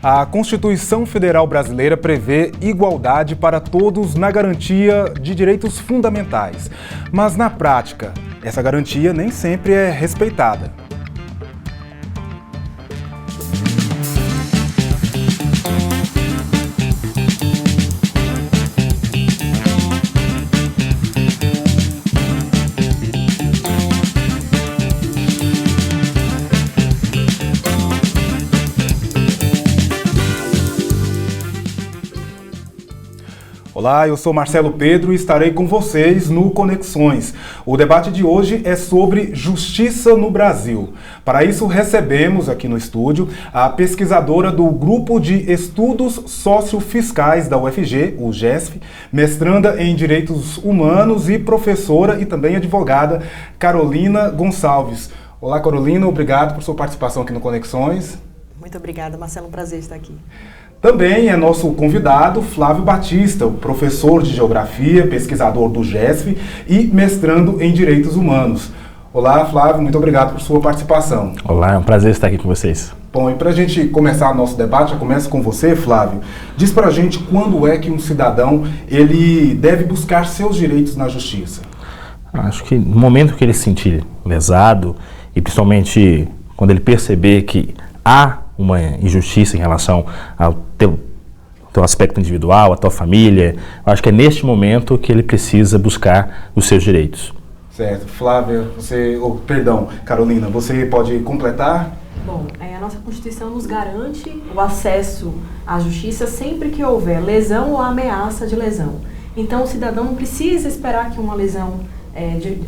A Constituição Federal Brasileira prevê igualdade para todos na garantia de direitos fundamentais. Mas, na prática, essa garantia nem sempre é respeitada. Olá, eu sou Marcelo Pedro e estarei com vocês no Conexões. O debate de hoje é sobre justiça no Brasil. Para isso, recebemos aqui no estúdio a pesquisadora do Grupo de Estudos Sociofiscais da UFG, o GESF, mestranda em Direitos Humanos e professora e também advogada, Carolina Gonçalves. Olá, Carolina, obrigado por sua participação aqui no Conexões. Muito obrigada, Marcelo, um prazer estar aqui. Também é nosso convidado Flávio Batista, o professor de Geografia, pesquisador do GESF e mestrando em Direitos Humanos. Olá, Flávio, muito obrigado por sua participação. Olá, é um prazer estar aqui com vocês. Bom, e para a gente começar o nosso debate, já começa com você, Flávio. Diz para a gente quando é que um cidadão ele deve buscar seus direitos na justiça. Acho que no momento que ele se sentir lesado, e principalmente quando ele perceber que há uma injustiça em relação ao teu aspecto individual, à tua família, eu acho que é neste momento que ele precisa buscar os seus direitos. Certo. Flávia, Carolina, você pode completar? Bom, a nossa Constituição nos garante o acesso à justiça sempre que houver lesão ou ameaça de lesão. Então, o cidadão não precisa esperar que uma lesão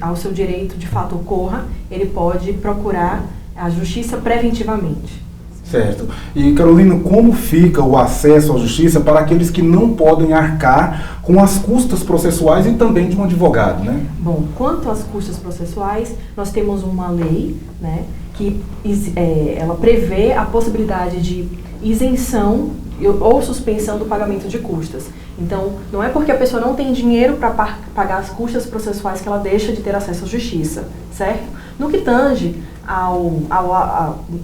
ao seu direito de fato ocorra, ele pode procurar a justiça preventivamente. Certo. E, Carolina, como fica o acesso à justiça para aqueles que não podem arcar com as custas processuais e também de um advogado, né? Bom, quanto às custas processuais, nós temos uma lei, né, que ela prevê a possibilidade de isenção ou suspensão do pagamento de custas. Então, não é porque a pessoa não tem dinheiro para pagar as custas processuais que ela deixa de ter acesso à justiça, certo? No que tange ao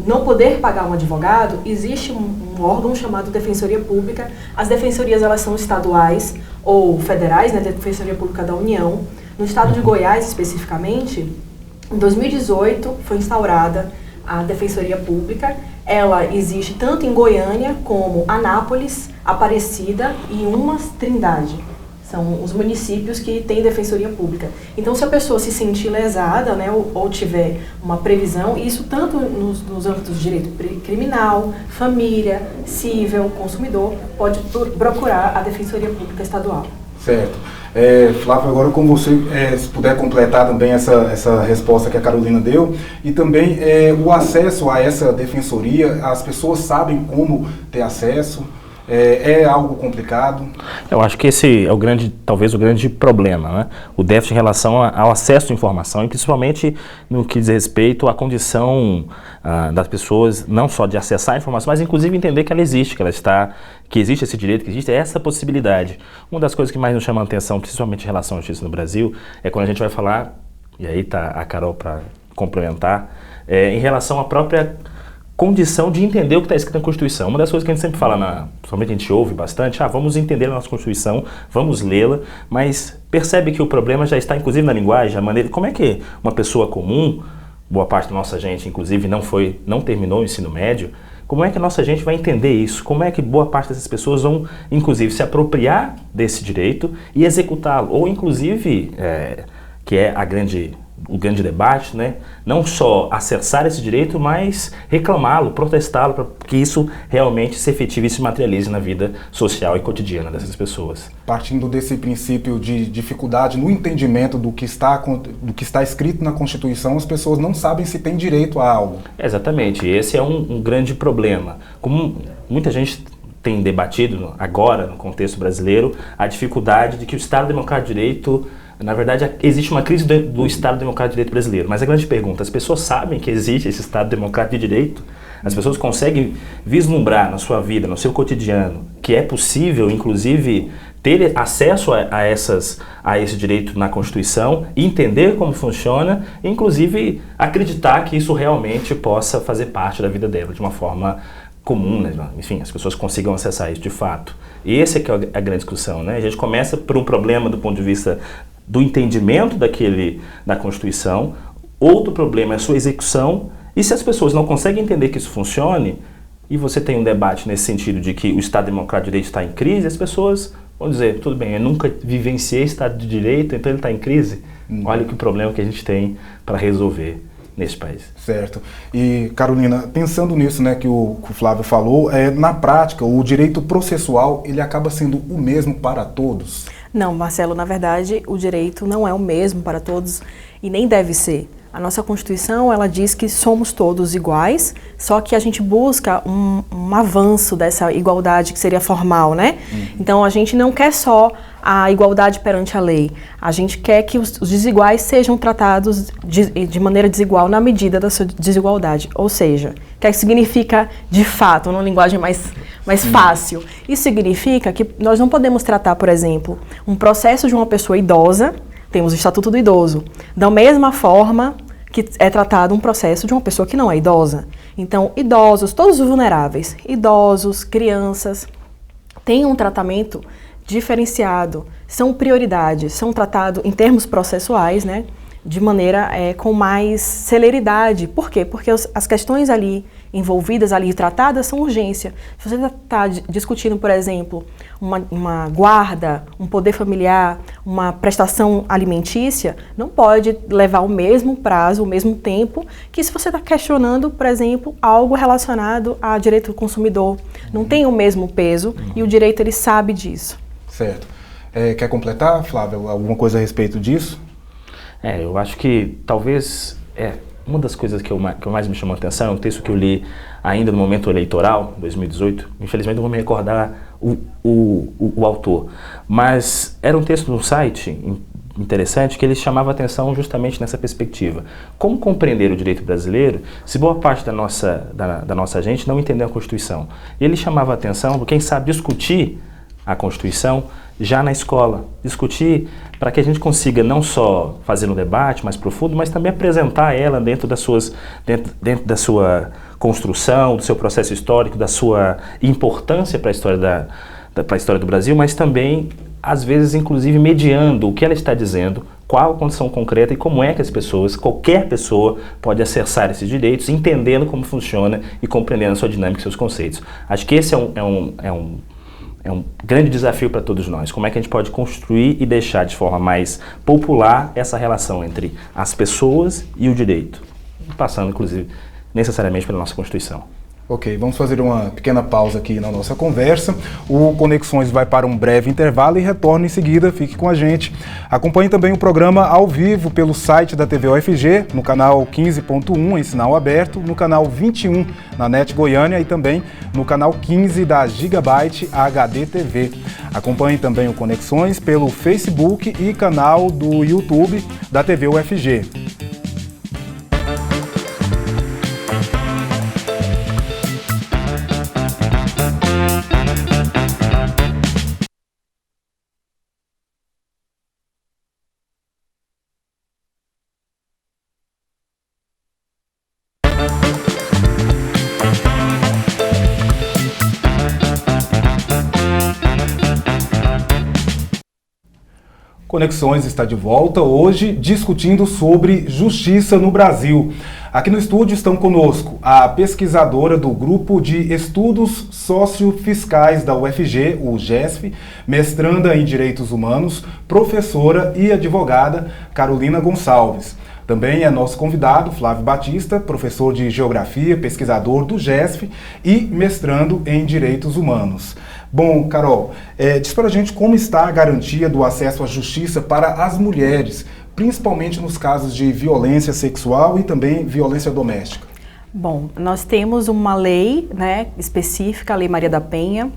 não poder pagar um advogado, existe um órgão chamado Defensoria Pública. As defensorias, elas são estaduais ou federais, né, Defensoria Pública da União. No estado de Goiás, especificamente, em 2018 foi instaurada a Defensoria Pública. Ela existe tanto em Goiânia como Anápolis, Aparecida e Umas, Trindade. São os municípios que têm defensoria pública. Então, se a pessoa se sentir lesada, né, ou tiver uma previsão, isso tanto nos âmbitos de direito criminal, família, civil, consumidor, pode procurar a Defensoria Pública Estadual. Certo. Flávio, agora com você, se puder completar também essa resposta que a Carolina deu, e também o acesso a essa defensoria, as pessoas sabem como ter acesso? É algo complicado? Eu acho que esse é talvez o grande problema, né? O déficit em relação ao acesso à informação, e principalmente no que diz respeito à condição das pessoas, não só de acessar a informação, mas inclusive entender que ela existe, que existe esse direito, que existe essa possibilidade. Uma das coisas que mais nos chama a atenção, principalmente em relação à justiça no Brasil, é quando a gente vai falar, e aí está a Carol para complementar, em relação à própria condição de entender o que está escrito na Constituição. Uma das coisas que a gente sempre fala, principalmente a gente ouve bastante, vamos entender a nossa Constituição, vamos lê-la, mas percebe que o problema já está inclusive na linguagem, a maneira, como é que uma pessoa comum, boa parte da nossa gente inclusive não terminou o ensino médio, como é que a nossa gente vai entender isso? Como é que boa parte dessas pessoas vão inclusive se apropriar desse direito e executá-lo? Ou inclusive, que é o grande debate, né? Não só acessar esse direito, mas reclamá-lo, protestá-lo, para que isso realmente se efetive e se materialize na vida social e cotidiana dessas pessoas. Partindo desse princípio de dificuldade no entendimento do que está escrito na Constituição, as pessoas não sabem se têm direito a algo. Exatamente, esse é um grande problema. Como muita gente tem debatido agora, no contexto brasileiro, a dificuldade de que o Estado Democrático de Direito, na verdade, existe uma crise do Estado Democrático de Direito brasileiro. Mas a grande pergunta, as pessoas sabem que existe esse Estado Democrático de Direito? As pessoas conseguem vislumbrar na sua vida, no seu cotidiano, que é possível, inclusive, ter acesso a esse direito na Constituição, entender como funciona e, inclusive, acreditar que isso realmente possa fazer parte da vida dela de uma forma comum, né? Enfim, as pessoas consigam acessar isso de fato. E esse é que é a grande discussão, né? A gente começa por um problema do ponto de vista do entendimento da Constituição, outro problema é a sua execução, e se as pessoas não conseguem entender que isso funcione, e você tem um debate nesse sentido de que o Estado Democrático de Direito está em crise, as pessoas vão dizer, tudo bem, eu nunca vivenciei Estado de Direito, então ele está em crise. Olha que problema que a gente tem para resolver nesse país. Certo. E, Carolina, pensando nisso, né, que o Flávio falou, na prática, o direito processual, ele acaba sendo o mesmo para todos? Não, Marcelo, na verdade, o direito não é o mesmo para todos e nem deve ser. A nossa Constituição, ela diz que somos todos iguais, só que a gente busca um avanço dessa igualdade que seria formal, né? Então, a gente não quer só a igualdade perante a lei. A gente quer que os desiguais sejam tratados de maneira desigual na medida da sua desigualdade. Ou seja, o que significa, de fato, numa linguagem mais fácil? Isso significa que nós não podemos tratar, por exemplo, um processo de uma pessoa idosa, temos o Estatuto do Idoso, da mesma forma que é tratado um processo de uma pessoa que não é idosa. Então, idosos, todos os vulneráveis, idosos, crianças, têm um tratamento diferenciado, são prioridades, são tratados em termos processuais, né, de maneira com mais celeridade. Por quê? Porque as questões ali envolvidas, ali tratadas, são urgência. Se você está discutindo, por exemplo, uma guarda, um poder familiar, uma prestação alimentícia, não pode levar o mesmo prazo, o mesmo tempo, que se você está questionando, por exemplo, algo relacionado a direito do consumidor. Não tem o mesmo peso e o direito, ele sabe disso. Certo. Quer completar, Flávio, alguma coisa a respeito disso? Eu acho que talvez uma das coisas que mais me chamou a atenção é um texto que eu li ainda no momento eleitoral, 2018. Infelizmente não vou me recordar o autor, mas era um texto no site interessante que ele chamava a atenção justamente nessa perspectiva. Como compreender o direito brasileiro se boa parte da nossa gente não entendeu a Constituição? E ele chamava a atenção, quem sabe, discutir a Constituição já na escola, discutir para que a gente consiga não só fazer um debate mais profundo, mas também apresentar ela dentro da sua construção, do seu processo histórico, da sua importância para a história do Brasil, mas também, às vezes, inclusive, mediando o que ela está dizendo, qual a condição concreta e como é que as pessoas, qualquer pessoa, pode acessar esses direitos, entendendo como funciona e compreendendo a sua dinâmica e seus conceitos. Acho que esse é um grande desafio para todos nós. Como é que a gente pode construir e deixar de forma mais popular essa relação entre as pessoas e o direito, passando, inclusive, necessariamente pela nossa Constituição. Ok, vamos fazer uma pequena pausa aqui na nossa conversa. O Conexões vai para um breve intervalo e retorna em seguida. Fique com a gente. Acompanhe também o programa ao vivo pelo site da TV UFG, no canal 15.1 em sinal aberto, no canal 21 na NET Goiânia e também no canal 15 da Gigabyte HD TV. Acompanhe também o Conexões pelo Facebook e canal do YouTube da TV UFG. Conexões está de volta hoje discutindo sobre justiça no Brasil. Aqui no estúdio estão conosco a pesquisadora do Grupo de Estudos Sociofiscais da UFG, o GESF, mestranda em Direitos Humanos, professora e advogada Carolina Gonçalves. Também é nosso convidado, Flávio Batista, professor de Geografia, pesquisador do GESF e mestrando em Direitos Humanos. Bom, Carol, diz para a gente como está a garantia do acesso à justiça para as mulheres, principalmente nos casos de violência sexual e também violência doméstica. Bom, nós temos uma lei, né, específica, a Lei Maria da Penha,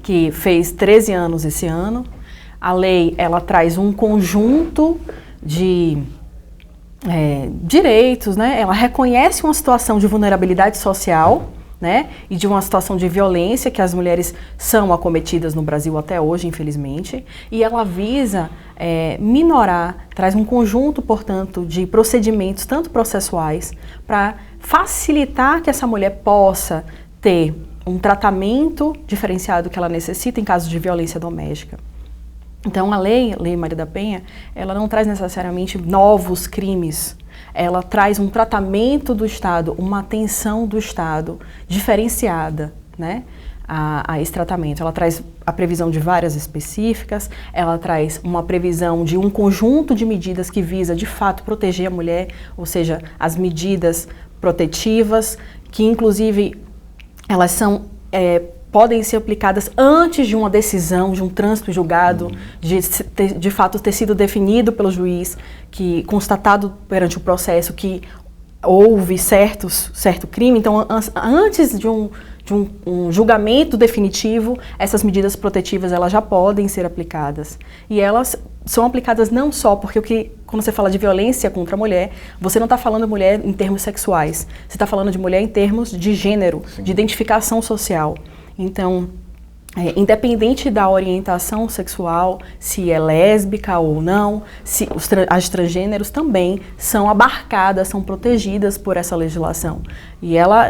que fez 13 anos esse ano. A lei, ela traz um conjunto de direitos, né? Ela reconhece uma situação de vulnerabilidade social, né, e de uma situação de violência que as mulheres são acometidas no Brasil até hoje, infelizmente, e ela visa minorar, traz um conjunto, portanto, de procedimentos, tanto processuais, para facilitar que essa mulher possa ter um tratamento diferenciado que ela necessita em caso de violência doméstica. Então, a Lei Maria da Penha, ela não traz necessariamente novos crimes, ela traz um tratamento do Estado, uma atenção do Estado diferenciada, né, a esse tratamento. Ela traz a previsão de várias específicas, ela traz uma previsão de um conjunto de medidas que visa, de fato, proteger a mulher, ou seja, as medidas protetivas, que inclusive elas são, podem ser aplicadas antes de uma decisão, de um trânsito julgado, de fato ter sido definido pelo juiz, que constatado perante o processo que houve certo crime. Então, antes de um julgamento definitivo, essas medidas protetivas elas já podem ser aplicadas. E elas são aplicadas não só porque quando você fala de violência contra a mulher, você não está falando de mulher em termos sexuais, você está falando de mulher em termos de gênero, sim, de identificação social. Então, independente da orientação sexual, se é lésbica ou não, se as transgêneros também são abarcadas, são protegidas por essa legislação. E ela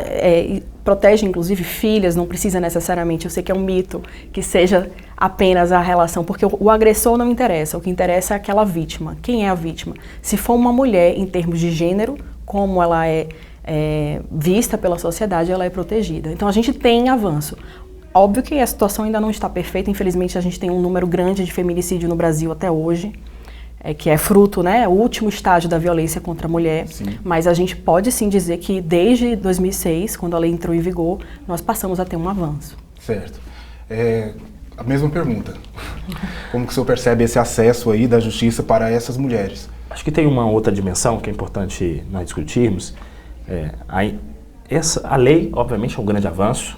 protege, inclusive, filhas, não precisa necessariamente, eu sei que é um mito, que seja apenas a relação, porque o agressor não interessa, o que interessa é aquela vítima. Quem é a vítima? Se for uma mulher, em termos de gênero, como ela é vista pela sociedade, ela é protegida. Então, a gente tem avanço. Óbvio que a situação ainda não está perfeita, infelizmente a gente tem um número grande de feminicídio no Brasil até hoje, que é fruto, né, o último estágio da violência contra a mulher, sim, mas a gente pode sim dizer que desde 2006, quando a lei entrou em vigor, nós passamos a ter um avanço. Certo. A mesma pergunta, como que o senhor percebe esse acesso aí da justiça para essas mulheres? Acho que tem uma outra dimensão que é importante nós discutirmos. A lei, obviamente, é um grande avanço,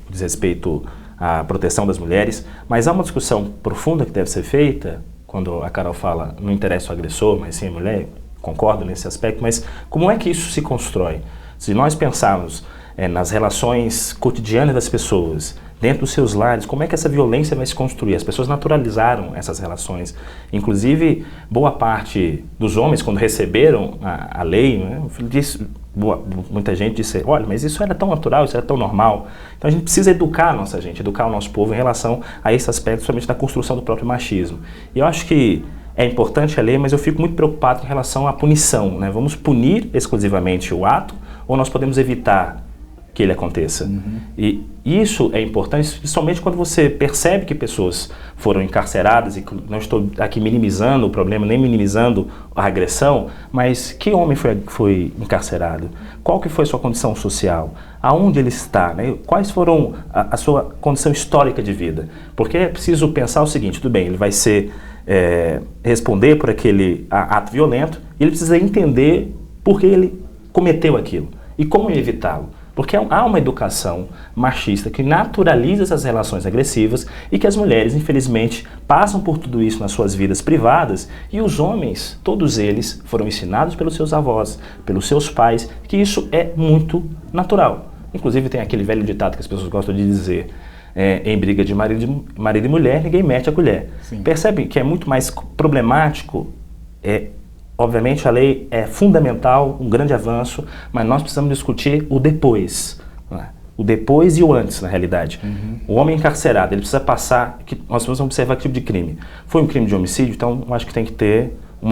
diz respeito à proteção das mulheres, mas há uma discussão profunda que deve ser feita, quando a Carol fala, não interessa o agressor, mas sim a mulher, concordo nesse aspecto, mas como é que isso se constrói? Se nós pensarmos nas relações cotidianas das pessoas, dentro dos seus lares, como é que essa violência vai se construir? As pessoas naturalizaram essas relações. Inclusive, boa parte dos homens, quando receberam a lei, né, muita gente disse, olha, mas isso era tão natural, isso era tão normal. Então a gente precisa educar a nossa gente, educar o nosso povo em relação a esse aspecto, principalmente da construção do próprio machismo. E eu acho que é importante a lei, mas eu fico muito preocupado em relação à punição, né? Vamos punir exclusivamente o ato ou nós podemos evitar que ele aconteça? E isso é importante, principalmente quando você percebe que pessoas foram encarceradas, e não estou aqui minimizando o problema, nem minimizando a agressão, mas que homem foi encarcerado? Qual que foi a sua condição social? Aonde ele está? Né? Quais foram a sua condição histórica de vida? Porque é preciso pensar o seguinte, tudo bem, ele vai responder por aquele ato violento, e ele precisa entender por que ele cometeu aquilo e como evitá-lo. Porque há uma educação machista que naturaliza essas relações agressivas e que as mulheres, infelizmente, passam por tudo isso nas suas vidas privadas, e os homens, todos eles, foram ensinados pelos seus avós, pelos seus pais, que isso é muito natural. Inclusive tem aquele velho ditado que as pessoas gostam de dizer, em briga de marido e mulher, ninguém mete a colher. Sim. Percebe que é muito mais problemático. Obviamente a lei é fundamental, um grande avanço, mas nós precisamos discutir o depois. Né? O depois e o antes, na realidade. O homem encarcerado, ele precisa passar, nós vamos observar que tipo de crime. Foi um crime de homicídio, então eu acho que tem que ter um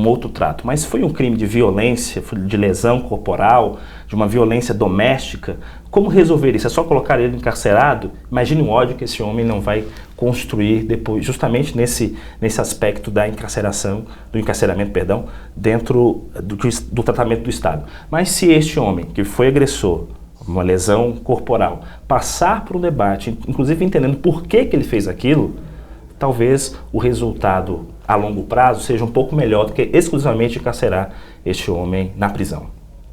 outro trato. Mas foi um crime de violência, de lesão corporal, de uma violência doméstica, como resolver isso? É só colocar ele encarcerado? Imagine o ódio que esse homem não vai construir depois, justamente nesse aspecto da encarceramento, dentro do tratamento do Estado. Mas se este homem, que foi agressor, uma lesão corporal, passar por um debate, inclusive entendendo por que ele fez aquilo, talvez o resultado a longo prazo seja um pouco melhor do que exclusivamente encarcerar este homem na prisão.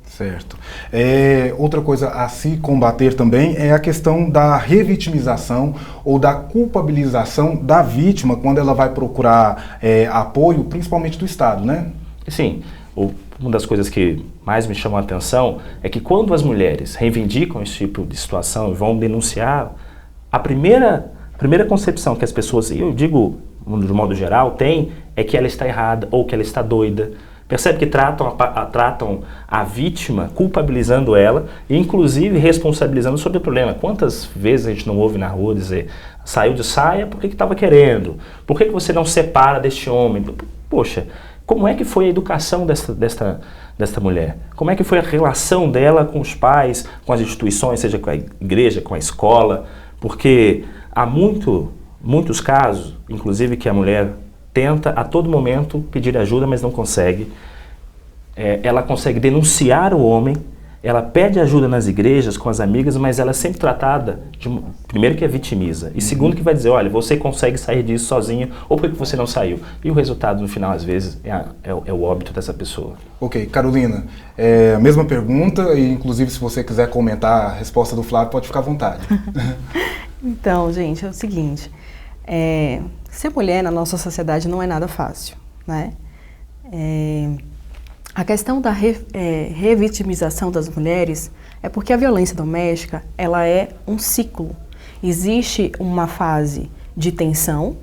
Certo. Outra coisa a se combater também é a questão da revitimização ou da culpabilização da vítima quando ela vai procurar apoio, principalmente do Estado, né? Sim. Uma das coisas que mais me chamou a atenção é que quando as mulheres reivindicam esse tipo de situação e vão denunciar, a primeira concepção que as pessoas, eu digo de modo geral, tem é que ela está errada ou que ela está doida. Percebe que tratam a vítima, culpabilizando ela e inclusive responsabilizando sobre o problema. Quantas vezes a gente não ouve na rua dizer, saiu de saia porque estava querendo? Por que você não separa deste homem? Poxa, como é que foi a educação desta mulher? Como é que foi a relação dela com os pais, com as instituições, seja com a igreja, com a escola? Porque há muitos casos, inclusive, que a mulher tenta a todo momento pedir ajuda, mas não consegue. Ela consegue denunciar o homem, ela pede ajuda nas igrejas, com as amigas, mas ela é sempre tratada, primeiro que é vitimiza, e segundo que vai dizer, olha, você consegue sair disso sozinho, ou por que você não saiu? E o resultado no final, às vezes, é o óbito dessa pessoa. Ok, Carolina, a mesma pergunta, e inclusive se você quiser comentar a resposta do Flávio, pode ficar à vontade. Então, gente, é o seguinte, ser mulher na nossa sociedade não é nada fácil, né? A questão da revitimização das mulheres é porque a violência doméstica, ela é um ciclo. Existe uma fase de tensão,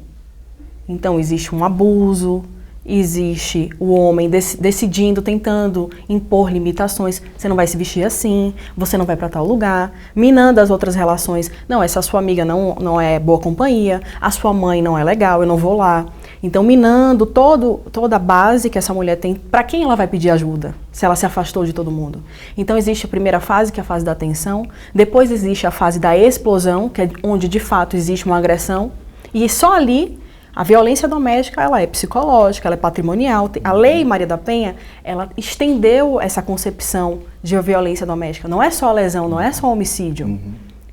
então existe um abuso, existe o homem decidindo, tentando impor limitações. Você não vai se vestir assim, você não vai para tal lugar, minando as outras relações. Não, essa sua amiga não é boa companhia, a sua mãe não é legal, eu não vou lá. Então, minando toda a base que essa mulher tem, para quem ela vai pedir ajuda, se ela se afastou de todo mundo. Então, existe a primeira fase, que é a fase da tensão, depois existe a fase da explosão, que é onde, de fato, existe uma agressão, e só ali, a violência doméstica, ela é psicológica, ela é patrimonial. A Lei Maria da Penha, ela estendeu essa concepção de violência doméstica. Não é só lesão, não é só homicídio.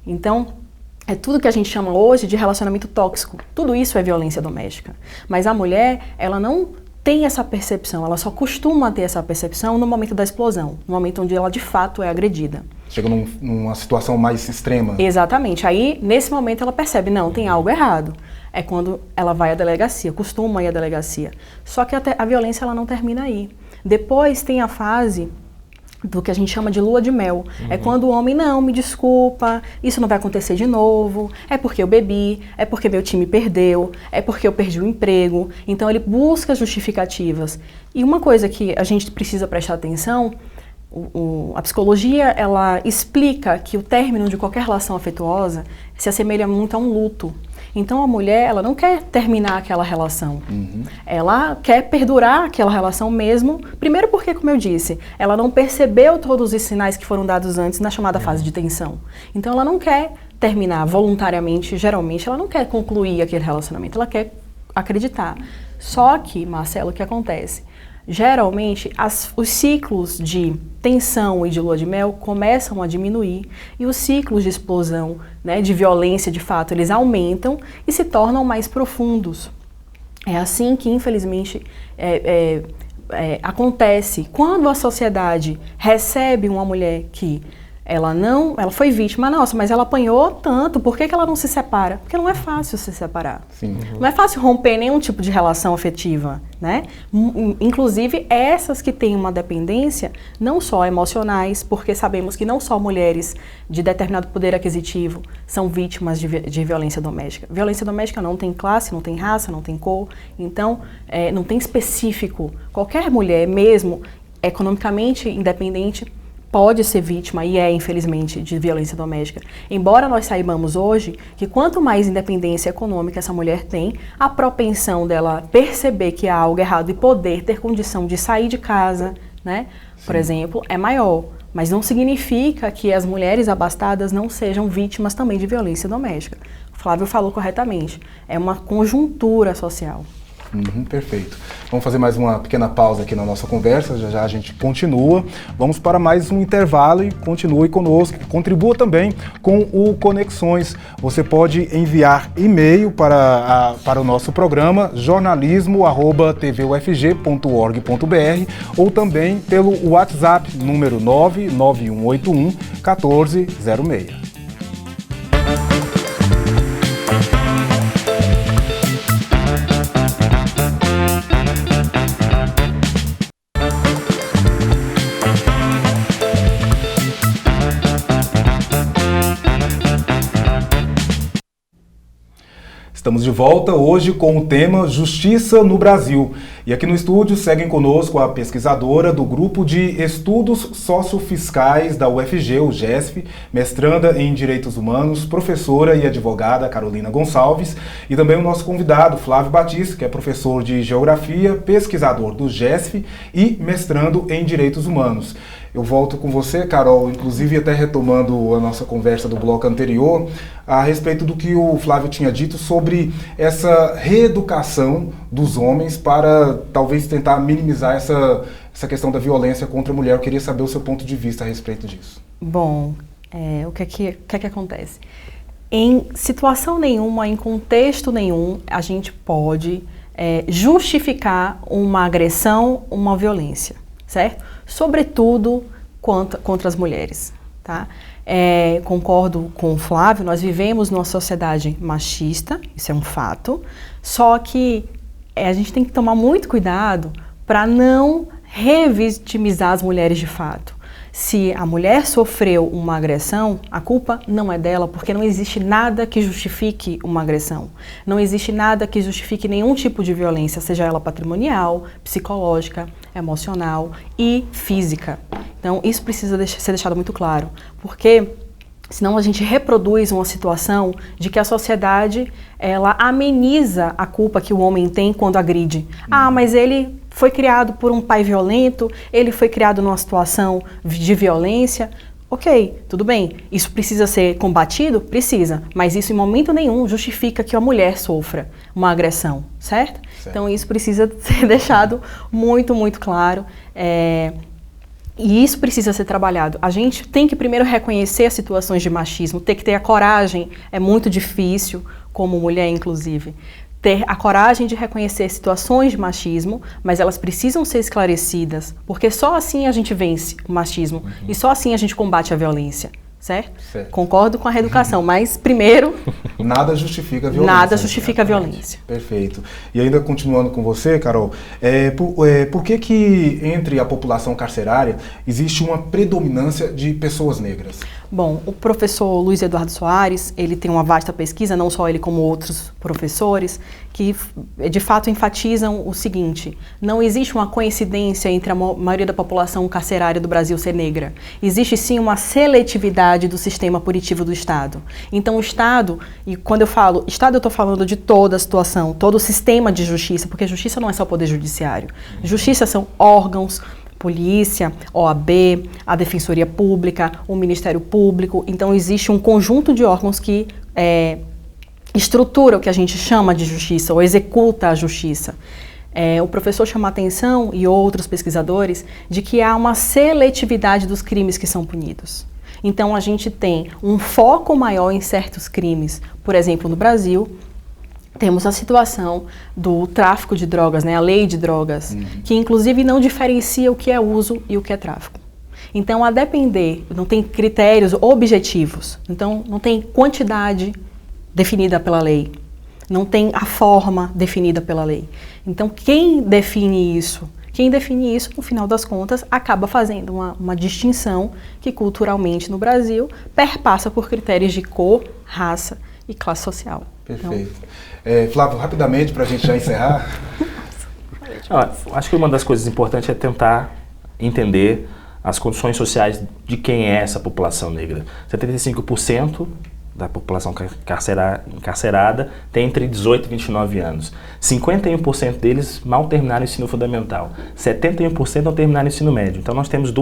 Então, é tudo que a gente chama hoje de relacionamento tóxico. Tudo isso é violência doméstica. Mas a mulher, ela não tem essa percepção, ela só costuma ter essa percepção no momento da explosão, no momento onde ela de fato é agredida. Chega numa situação mais extrema. Exatamente. Aí, nesse momento, ela percebe, não, tem algo errado. É quando ela vai à delegacia, costuma ir à delegacia. Só que a violência, ela não termina aí. Depois tem a fase do que a gente chama de lua de mel. É quando o homem, não, me desculpa, isso não vai acontecer de novo, é porque eu bebi, é porque meu time perdeu, é porque eu perdi o emprego. Então ele busca justificativas. E uma coisa que a gente precisa prestar atenção, a psicologia, ela explica que o término de qualquer relação afetuosa se assemelha muito a um luto. Então a mulher, ela não quer terminar aquela relação, ela quer perdurar aquela relação mesmo, primeiro porque, como eu disse, ela não percebeu todos os sinais que foram dados antes na chamada fase de tensão. Então ela não quer terminar voluntariamente, geralmente ela não quer concluir aquele relacionamento, ela quer acreditar. Só que, Marcelo, o que acontece? Geralmente, os ciclos de tensão e de lua de mel começam a diminuir e os ciclos de explosão, né, de violência, de fato, eles aumentam e se tornam mais profundos. É assim que, infelizmente, acontece. Quando a sociedade recebe uma mulher que ela foi vítima, nossa, mas ela apanhou tanto, por que ela não se separa? Porque não é fácil se separar. Sim. Não é fácil romper nenhum tipo de relação afetiva, né? Inclusive essas que têm uma dependência, não só emocionais, porque sabemos que não só mulheres de determinado poder aquisitivo são vítimas de violência doméstica. Violência doméstica não tem classe, não tem raça, não tem cor, então não tem específico. Qualquer mulher, mesmo economicamente independente, pode ser vítima, e infelizmente, de violência doméstica. Embora nós saibamos hoje que quanto mais independência econômica essa mulher tem, a propensão dela perceber que há algo errado e poder ter condição de sair de casa, né, por exemplo, é maior. Mas não significa que as mulheres abastadas não sejam vítimas também de violência doméstica. O Flávio falou corretamente, é uma conjuntura social. Perfeito. Vamos fazer mais uma pequena pausa aqui na nossa conversa, já já a gente continua. Vamos para mais um intervalo e continue conosco. Contribua também com o Conexões. Você pode enviar e-mail para o nosso programa jornalismo@tvufg.org.br ou também pelo WhatsApp número 99181 1406. Estamos de volta hoje com o tema Justiça no Brasil. E aqui no estúdio seguem conosco a pesquisadora do Grupo de Estudos Sociofiscais da UFG, o GESF, mestranda em Direitos Humanos, professora e advogada Carolina Gonçalves, e também o nosso convidado, Flávio Batista, que é professor de Geografia, pesquisador do GESF e mestrando em Direitos Humanos. Eu volto com você, Carol, inclusive até retomando a nossa conversa do bloco anterior, a respeito do que o Flávio tinha dito sobre essa reeducação dos homens para talvez tentar minimizar essa questão da violência contra a mulher. Eu queria saber o seu ponto de vista a respeito disso. Bom, o que é que acontece? Em situação nenhuma, em contexto nenhum, a gente pode justificar uma agressão, uma violência, certo? Sobretudo contra as mulheres, tá? Concordo com o Flávio, nós vivemos numa sociedade machista, isso é um fato, só que a gente tem que tomar muito cuidado para não revitimizar as mulheres de fato. Se a mulher sofreu uma agressão, a culpa não é dela, porque não existe nada que justifique uma agressão. Não existe nada que justifique nenhum tipo de violência, seja ela patrimonial, psicológica, emocional e física. Então, isso precisa ser deixado muito claro, porque senão a gente reproduz uma situação de que a sociedade, ela ameniza a culpa que o homem tem quando agride. Ah, mas ele foi criado por um pai violento, ele foi criado numa situação de violência. Ok, tudo bem. Isso precisa ser combatido? Precisa. Mas isso em momento nenhum justifica que a mulher sofra uma agressão, certo? Então isso precisa ser deixado muito, muito claro. E isso precisa ser trabalhado. A gente tem que primeiro reconhecer as situações de machismo, ter que ter a coragem, é muito difícil, como mulher inclusive, ter a coragem de reconhecer situações de machismo, mas elas precisam ser esclarecidas, porque só assim a gente vence o machismo e só assim a gente combate a violência. Certo? Concordo com a reeducação, mas primeiro... Nada justifica a violência. Nada justifica a violência. Perfeito. E ainda continuando com você, Carol, por que entre a população carcerária existe uma predominância de pessoas negras? Bom, o professor Luiz Eduardo Soares, ele tem uma vasta pesquisa, não só ele como outros professores, que de fato enfatizam o seguinte: não existe uma coincidência entre a maioria da população carcerária do Brasil ser negra. Existe sim uma seletividade do sistema punitivo do Estado. Então o Estado, e quando eu falo Estado eu estou falando de toda a situação, todo o sistema de justiça, porque justiça não é só o poder judiciário. Justiça são órgãos, polícia, OAB, a Defensoria Pública, o Ministério Público. Então existe um conjunto de órgãos que estrutura o que a gente chama de justiça, ou executa a justiça. O professor chama a atenção, e outros pesquisadores, de que há uma seletividade dos crimes que são punidos. Então a gente tem um foco maior em certos crimes. Por exemplo, no Brasil, temos a situação do tráfico de drogas, né? A lei de drogas, que inclusive não diferencia o que é uso e o que é tráfico. Então, a depender, não tem critérios objetivos, então não tem quantidade definida pela lei, não tem a forma definida pela lei. Então, quem define isso, no final das contas, acaba fazendo uma distinção que culturalmente no Brasil perpassa por critérios de cor, raça e classe social. Perfeito. Flávio, rapidamente, para a gente já encerrar. Acho que uma das coisas importantes é tentar entender as condições sociais de quem é essa população negra. 75% da população encarcerada tem entre 18 e 29 anos. 51% deles mal terminaram o ensino fundamental. 71% não terminaram o ensino médio. Então nós temos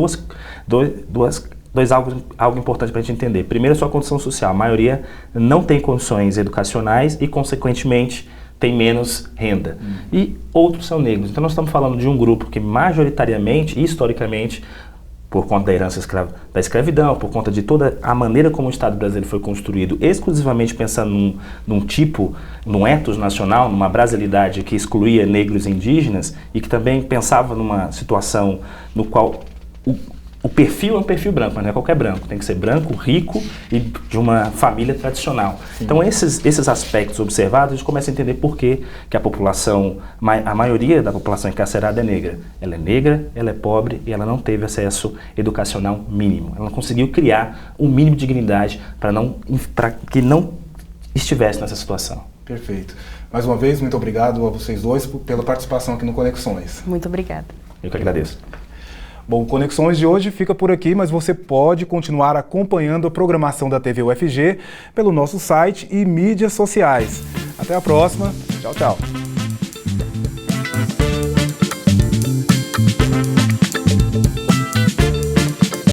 algo importante para a gente entender. Primeiro, a sua condição social. A maioria não tem condições educacionais e, consequentemente, tem menos renda. E outros são negros. Então nós estamos falando de um grupo que majoritariamente e historicamente, por conta da herança da escravidão, por conta de toda a maneira como o Estado brasileiro foi construído, exclusivamente pensando num ethos nacional, numa brasilidade que excluía negros e indígenas, e que também pensava numa situação no qual o perfil é um perfil branco, mas não é qualquer branco. Tem que ser branco, rico e de uma família tradicional. Sim. Então, esses aspectos observados, a gente começa a entender por que a população, a maioria da população encarcerada é negra. Ela é negra, ela é pobre e ela não teve acesso educacional mínimo. Ela não conseguiu criar um mínimo de dignidade para que não estivesse nessa situação. Perfeito. Mais uma vez, muito obrigado a vocês dois pela participação aqui no Conexões. Muito obrigada. Eu que agradeço. Bom, o Conexões de hoje fica por aqui, mas você pode continuar acompanhando a programação da TV UFG pelo nosso site e mídias sociais. Até a próxima. Tchau, tchau.